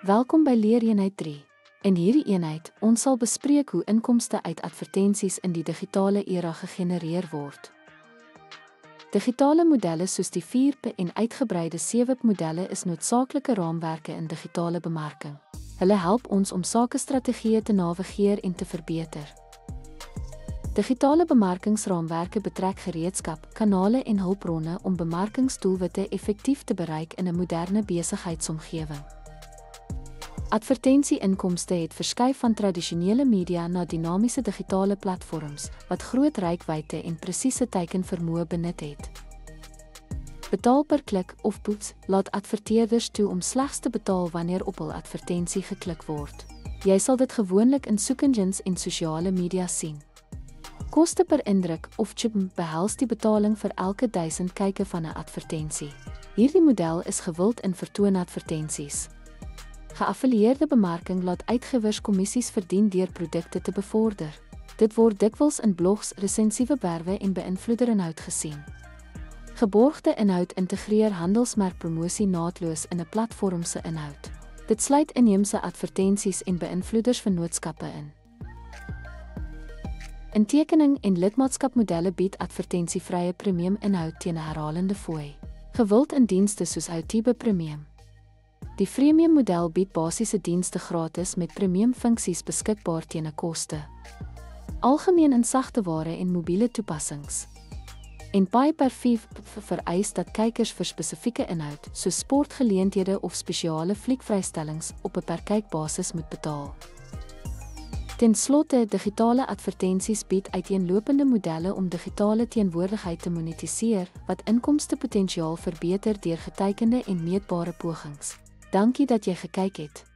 Welkom by Leereenheid 3. In hierdie eenheid, ons sal bespreek hoe inkomste uit advertensies in die digitale era gegenereer word. Digitale modelle soos die 4P en uitgebreide 7P modelle is noodsaaklike raamwerke in digitale bemarking. Hulle help ons om sakestrategieë te navigeer en te verbeter. Digitale bemarkingsraamwerke betrek gereedskap, kanale en hulpbronne om bemarkingsdoelwitte effektief te bereik in 'n moderne besigheidsomgewing. Advertensie-inkomste het verskuif van tradisionele media na dinamiese digitale platforms, wat groot reikwyte en presiese teikenvermoë benut het. Betaal per klik of poets laat adverteerders toe om slegs te betaal wanneer op hul advertensie geklik word. Jy sal dit gewoonlik in soekengines en sosiale media sien. Koste per indruk of CPM behels die betaling vir elke 1000 kyke van 'n advertensie. Hierdie model is gewild in vertoonadvertensies. Geaffilieerde bemarking laat uitgewers kommissies verdien deur produkte te bevorder. Dit word dikwels in blogs, resensiewe berwe en beïnvloederinhoud gesien. Geborgde inhoud integreer handelsmerkpromosie naadloos in 'n platform se inhoud. Dit sluit inheemse advertensies en beïnvloedersvennootskappe in. Intekening en lidmaatskapmodelle bied advertensievrye premium inhoud teen 'n herhalende fooi. Gewild in dienste soos Outube Premium. Die freemium model bied basiese dienste gratis met premium funksies beskikbaar teen 'n koste. Algemeen in sagteware en mobiele toepassings. En pay-per-view vereis dat kykers vir spesifieke inhoud, soos sportgeleenthede of spesiale fliekvrystellings, op 'n per-kykbasis moet betaal. Ten slotte, digitale advertensies bied uiteenlopende modelle om digitale teenwoordigheid te monetiseer, wat inkomstepotensiaal verbeter deur geteikende en meetbare pogings. Dankie dat jy gekyk het.